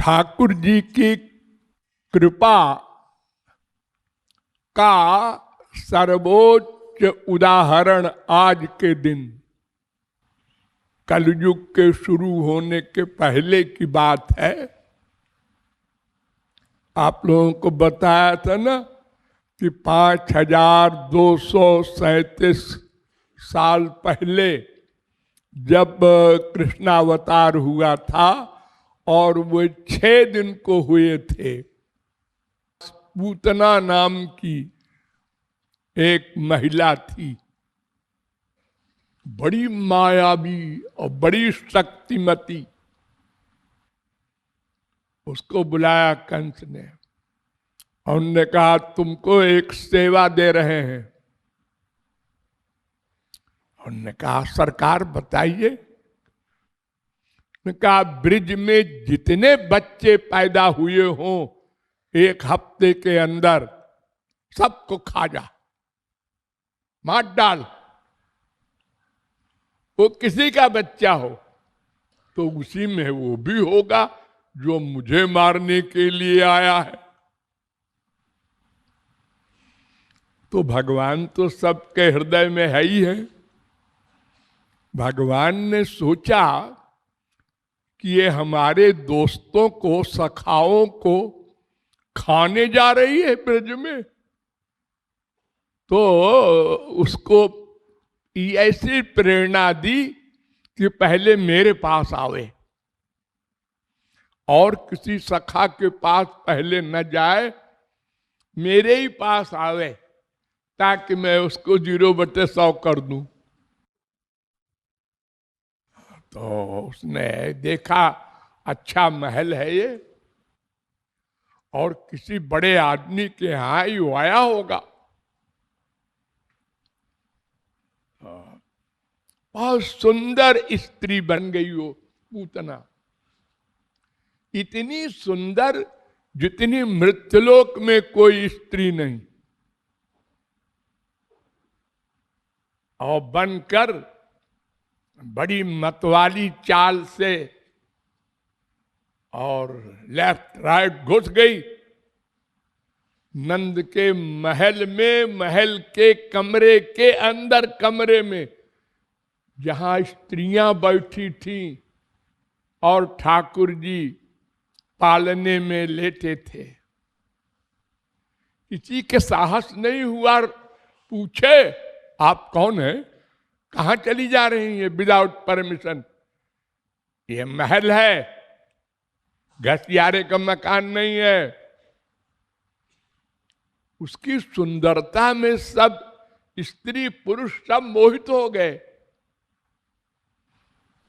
ठाकुर जी की कृपा का सर्वोच्च उदाहरण आज के दिन, कलयुग के शुरू होने के पहले की बात है। आप लोगों को बताया था ना कि 5237 साल पहले जब कृष्णावतार हुआ था और वो 6 दिन को हुए थे, पूतना नाम की एक महिला थी, बड़ी मायावी और बड़ी शक्तिमती। उसको बुलाया कंस ने और उन्होंने कहा तुमको एक सेवा दे रहे हैं। उन्होंने कहा सरकार बताइए। उन्होंने कहा ब्रिज में जितने बच्चे पैदा हुए हों 1 हफ्ते के अंदर, सबको खा जा, मार डाल। वो किसी का बच्चा हो तो उसी में वो भी होगा जो मुझे मारने के लिए आया है। तो भगवान तो सबके हृदय में है ही है। भगवान ने सोचा कि ये हमारे दोस्तों को, सखाओं को खाने जा रही है ब्रज में, तो उसको ऐसी प्रेरणा दी कि पहले मेरे पास आवे और किसी सखा के पास पहले न जाए, मेरे ही पास आवे ताकि मैं उसको 0/100 कर दूं। तो उसने देखा अच्छा महल है ये और किसी बड़े आदमी के यहां ही आया होगा। बहुत सुंदर स्त्री बन गई वो पूतना, इतनी सुंदर जितनी मृत्युलोक में कोई स्त्री नहीं। और बनकर बड़ी मतवाली चाल से और लेफ्ट राइट घुस गई नंद के महल में, महल के कमरे के अंदर, कमरे में जहां स्त्रियां बैठी थीं और ठाकुर जी पालने में लेटे थे। किसी के साहस नहीं हुआ पूछे आप कौन है, कहां चली जा रही हैं विदाउट परमिशन। ये महल है, घसियारे का मकान नहीं है। उसकी सुंदरता में सब स्त्री पुरुष सब मोहित हो गए,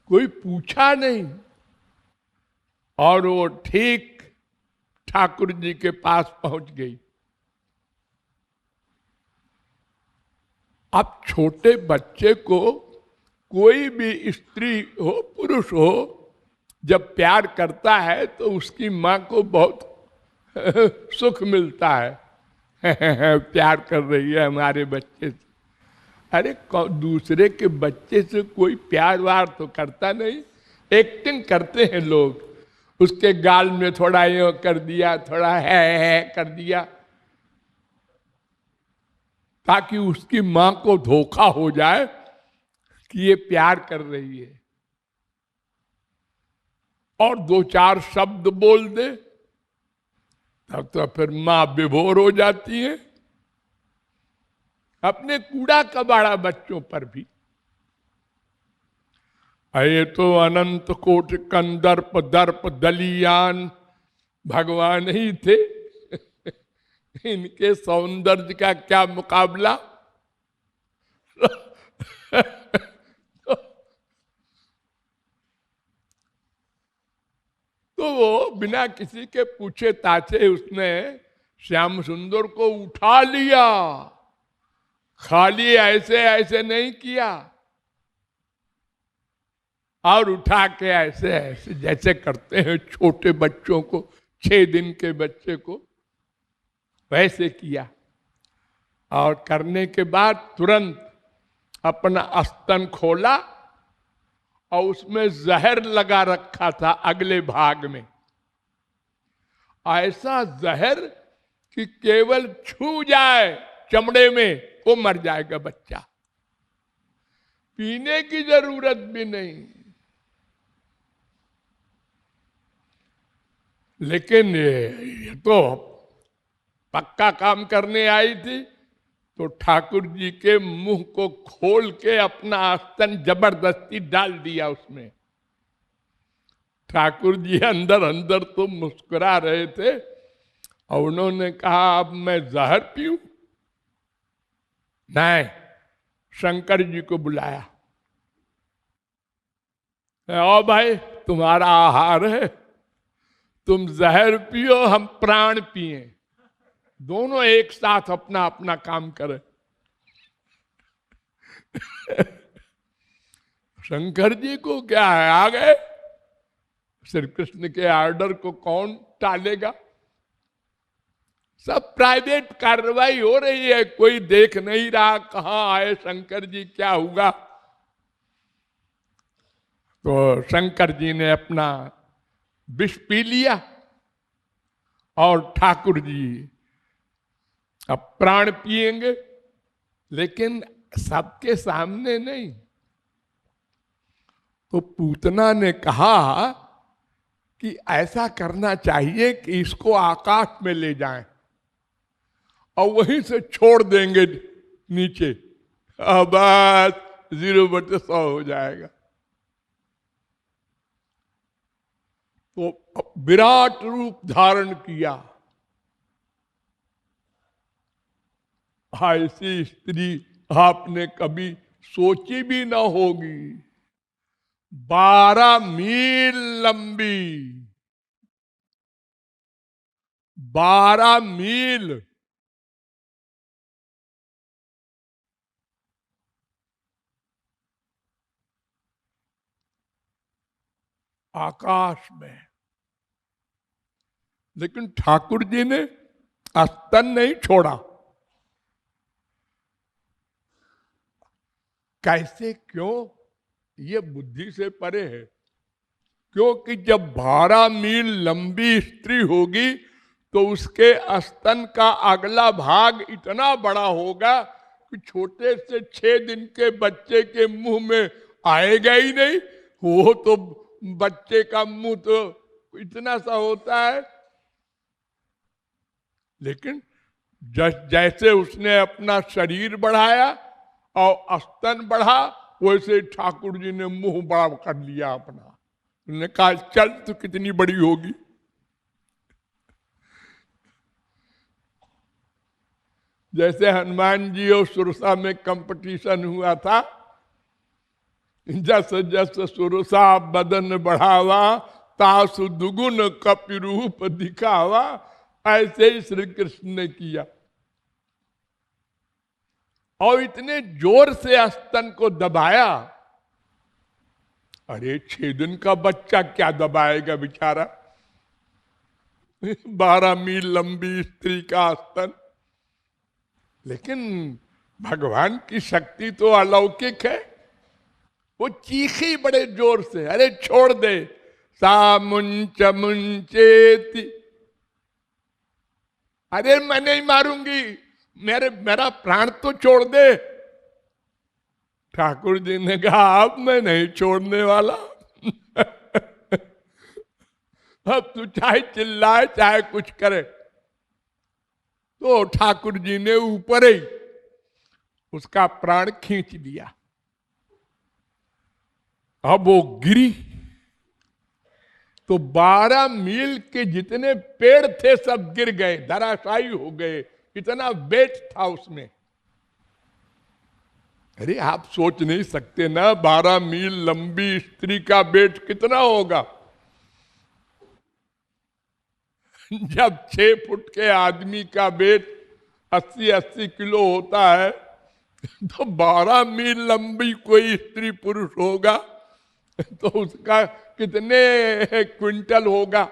कोई पूछा नहीं। और वो ठीक ठाकुर जी के पास पहुंच गई। अब छोटे बच्चे को कोई भी स्त्री हो पुरुष हो जब प्यार करता है तो उसकी मां को बहुत सुख मिलता है। प्यार कर रही है हमारे बच्चे से। अरे दूसरे के बच्चे से कोई प्यार वार तो करता नहीं, एक्टिंग करते हैं लोग। उसके गाल में थोड़ा ये कर दिया, थोड़ा है कर दिया, ताकि उसकी मां को धोखा हो जाए कि ये प्यार कर रही है, और 2-4 शब्द बोल दे तब तो फिर मां विभोर हो जाती है। अपने कूड़ा कबाड़ा बच्चों पर भी। ये तो अनंत कोटि कंदर्प दर्प दलियान भगवान ही थे। इनके सौंदर्य का क्या मुकाबला। तो वो बिना किसी के पूछे ताछे उसने श्याम सुंदर को उठा लिया। खाली ऐसे ऐसे नहीं किया, और उठा के ऐसे ऐसे जैसे करते हैं छोटे बच्चों को, 6 दिन के बच्चे को, वैसे किया। और करने के बाद तुरंत अपना स्तन खोला और उसमें जहर लगा रखा था अगले भाग में। ऐसा जहर कि केवल छू जाए चमड़े में वो मर जाएगा बच्चा, पीने की जरूरत भी नहीं। लेकिन ये तो पक्का काम करने आई थी, तो ठाकुर जी के मुंह को खोल के अपना आस्तन जबरदस्ती डाल दिया उसमें। ठाकुर जी अंदर अंदर तो मुस्कुरा रहे थे और उन्होंने कहा अब मैं जहर पीऊं? नहीं, शंकर जी को बुलाया, ओ भाई तुम्हारा आहार है, तुम जहर पियो हम प्राण पिए, दोनों एक साथ अपना अपना काम करें। शंकर जी को क्या है, आ गए। श्री कृष्ण के आर्डर को कौन टालेगा? सब प्राइवेट कार्रवाई हो रही है, कोई देख नहीं रहा कहां आए शंकर जी, क्या हुआ। तो शंकर जी ने अपना विष पी लिया और ठाकुर जी अब प्राण पिएंगे, लेकिन सबके सामने नहीं। तो पूतना ने कहा कि ऐसा करना चाहिए कि इसको आकाश में ले जाएं और वहीं से छोड़ देंगे नीचे, बस 0/100 हो जाएगा। तो विराट रूप धारण किया। ऐसी स्त्री आपने कभी सोची भी ना होगी। 12 मील लंबी, 12 मील। आकाश में। लेकिन ठाकुर जी ने स्तन नहीं छोड़ा। कैसे, क्यों, ये बुद्धि से परे है। क्योंकि जब 12 मील लंबी स्त्री होगी तो उसके स्तन का अगला भाग इतना बड़ा होगा कि छोटे से 6 दिन के बच्चे के मुंह में आएगा ही नहीं। वो तो बच्चे का मुंह तो इतना सा होता है। लेकिन जैसे उसने अपना शरीर बढ़ाया और स्तन बढ़ा, वैसे ठाकुर जी ने मुंह बड़ा कर लिया अपना। उन्होंने कहा चल तू कितनी बड़ी होगी। जैसे हनुमान जी और सुरसा में कंपटीशन हुआ था, जस जस सुरसा बदन बढ़ावा तासु दुगुन कपि रूप दिखावा, ऐसे ही श्री कृष्ण ने किया। और इतने जोर से स्तन को दबाया, अरे 6 दिन का बच्चा क्या दबाएगा बेचारा। 12 मील लंबी स्त्री का स्तन। लेकिन भगवान की शक्ति तो अलौकिक है। वो चीखी बड़े जोर से, अरे छोड़ दे, सा मुंच मुंचेती, अरे मैं नहीं मारूंगी, मेरा प्राण तो छोड़ दे। ठाकुर जी ने कहा अब मैं नहीं छोड़ने वाला। अब तू चाहे चिल्लाए चाहे कुछ करे। तो ठाकुर जी ने ऊपर ही उसका प्राण खींच लिया। अब वो गिरी तो 12 मील के जितने पेड़ थे सब गिर गए, धराशायी हो गए। इतना वेट था उसमें। अरे आप सोच नहीं सकते ना, 12 मील लंबी स्त्री का वेट कितना होगा। जब 6 फुट के आदमी का वेट 80-80 किलो होता है, तो 12 मील लंबी कोई स्त्री पुरुष होगा तो उसका कितने क्विंटल होगा।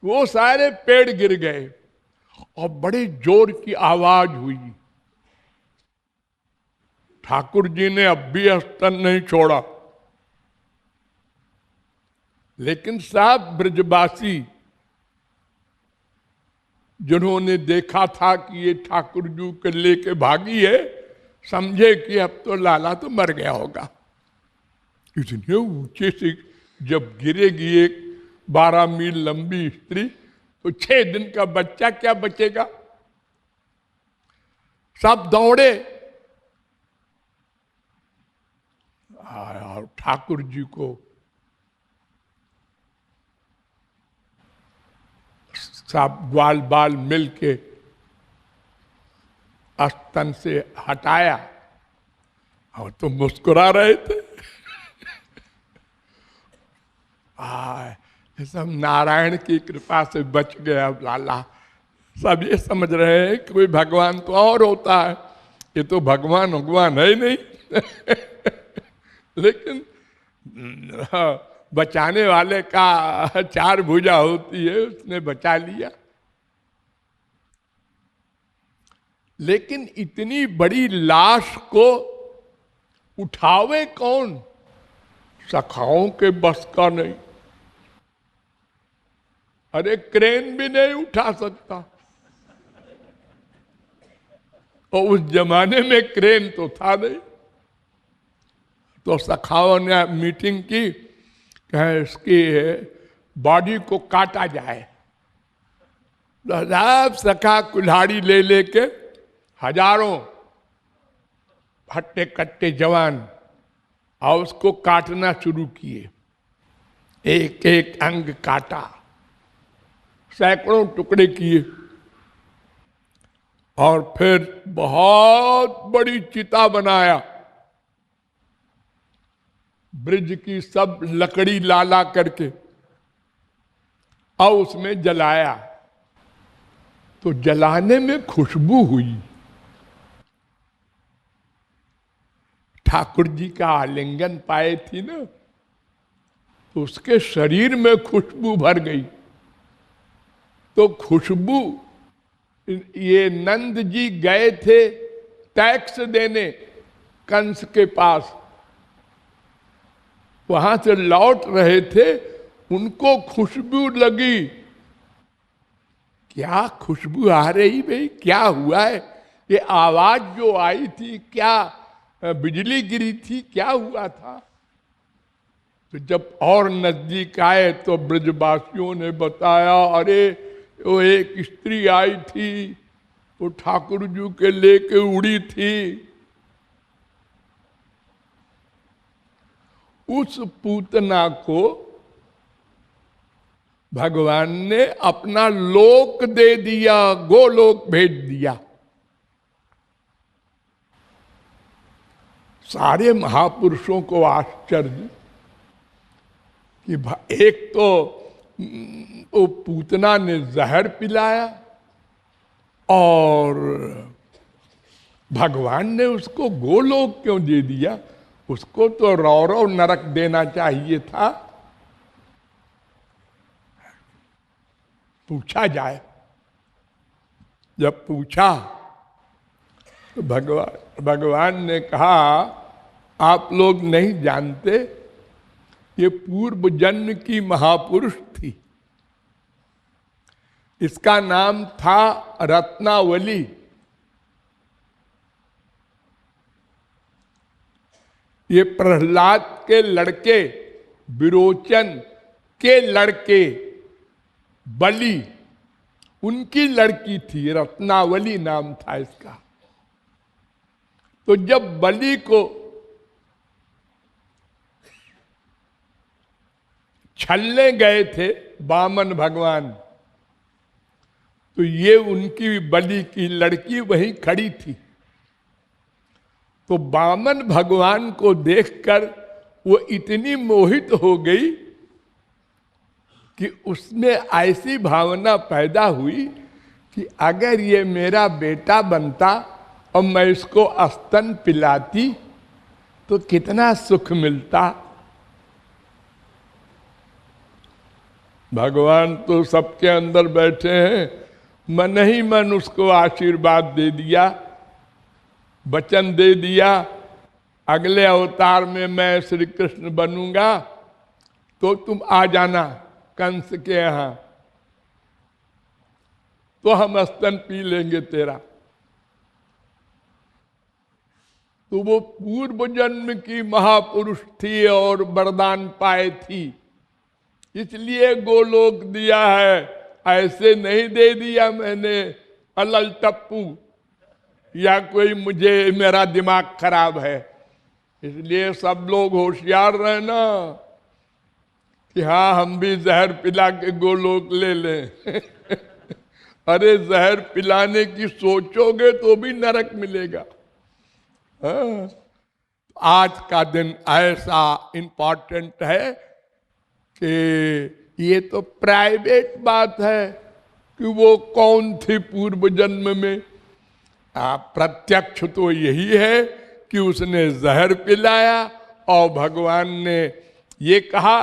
वो सारे पेड़ गिर गए और बड़े जोर की आवाज हुई। ठाकुर जी ने अब भी स्तन नहीं छोड़ा। लेकिन साहब ब्रजवासी जिन्होंने देखा था कि ये ठाकुर जी के लेके भागी है, समझे कि अब तो लाला तो मर गया होगा। इतने ऊंचे से जब गिरेगी एक 12 मील लंबी स्त्री, तो 6 दिन का बच्चा क्या बचेगा। सब दौड़े और ठाकुर जी को सब ग्वाल बाल मिलके स्तन से हटाया, और तो मुस्कुरा रहे थे। सब नारायण की कृपा से बच गया लाला। सब ये समझ रहे हैं कि कोई भगवान तो और होता है, ये तो भगवान है नहीं। लेकिन बचाने वाले का 4 भुजा होती है, उसने बचा लिया। लेकिन इतनी बड़ी लाश को उठावे कौन? सखाओं के बस का नहीं। अरे क्रेन भी नहीं उठा सकता, और उस जमाने में क्रेन तो था नहीं। तो सखाओं ने मीटिंग की कि इसकी बॉडी को काटा जाए। सब सखा कुल्हाड़ी ले लेके हजारों हट्टे कट्टे जवान और उसको काटना शुरू किए। एक एक अंग काटा, सैकड़ों टुकड़े किए, और फिर बहुत बड़ी चिता बनाया। ब्रिज की सब लकड़ी ला करके और उसमें जलाया। तो जलाने में खुशबू हुई। ठाकुर जी का आलिंगन पाए थी ना, तो उसके शरीर में खुशबू भर गई। तो खुशबू, ये नंद जी गए थे टैक्स देने कंस के पास, वहां से लौट रहे थे, उनको खुशबू लगी। क्या खुशबू आ रही भाई, क्या हुआ है? ये आवाज जो आई थी, क्या बिजली गिरी थी, क्या हुआ था? तो जब और नजदीक आए तो ब्रजवासियों ने बताया, अरे वो एक स्त्री आई थी, वो ठाकुर जी के लेके उड़ी थी। उस पूतना को भगवान ने अपना लोक दे दिया, गोलोक भेज दिया। सारे महापुरुषों को आश्चर्य कि एक तो वो पूतना ने जहर पिलाया, और भगवान ने उसको गोलोक क्यों दे दिया? उसको तो रौरव नरक देना चाहिए था। पूछा जाए। जब पूछा तो भगवान ने कहा, आप लोग नहीं जानते, ये पूर्व जन्म की महापुरुष थी। इसका नाम था रत्नावली। ये प्रहलाद के लड़के विरोचन के लड़के बलि, उनकी लड़की थी, रत्नावली नाम था इसका। तो जब बलि को छलने गए थे वामन भगवान, तो ये उनकी बलि की लड़की वहीं खड़ी थी। तो वामन भगवान को देखकर वो इतनी मोहित हो गई कि उसमें ऐसी भावना पैदा हुई कि अगर ये मेरा बेटा बनता और मैं इसको स्तन पिलाती तो कितना सुख मिलता। भगवान तो सबके अंदर बैठे हैं, मन ही मन उसको आशीर्वाद दे दिया, वचन दे दिया, अगले अवतार में मैं श्री कृष्ण बनूंगा तो तुम आ जाना कंस के यहाँ। तो हम स्तन पी लेंगे तेरा। तो वो पूर्व जन्म की महापुरुष थी और वरदान पाए थी, इसलिए गोलोक दिया है। ऐसे नहीं दे दिया मैंने अलल टप्पू, या कोई मुझे मेरा दिमाग खराब है। इसलिए सब लोग होशियार रहना कि हाँ हम भी जहर पिला के गोलोक ले लें। अरे जहर पिलाने की सोचोगे तो भी नरक मिलेगा। हाँ? आज का दिन ऐसा इंपॉर्टेंट है कि ये तो प्राइवेट बात है कि वो कौन थी पूर्व जन्म में। प्रत्यक्ष तो यही है कि उसने जहर पिलाया और भगवान ने ये कहा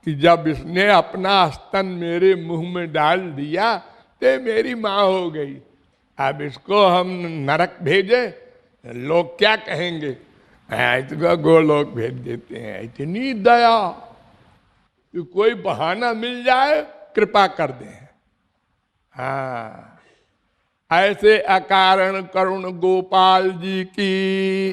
कि जब इसने अपना स्तन मेरे मुंह में डाल दिया तो मेरी माँ हो गई। अब इसको हम नरक भेजे, लोग क्या कहेंगे? इसको गोलोक भेज देते हैं। इतनी दया कि कोई बहाना मिल जाए कृपा कर दे। हाँ, ऐसे अकारण करुण गोपाल जी की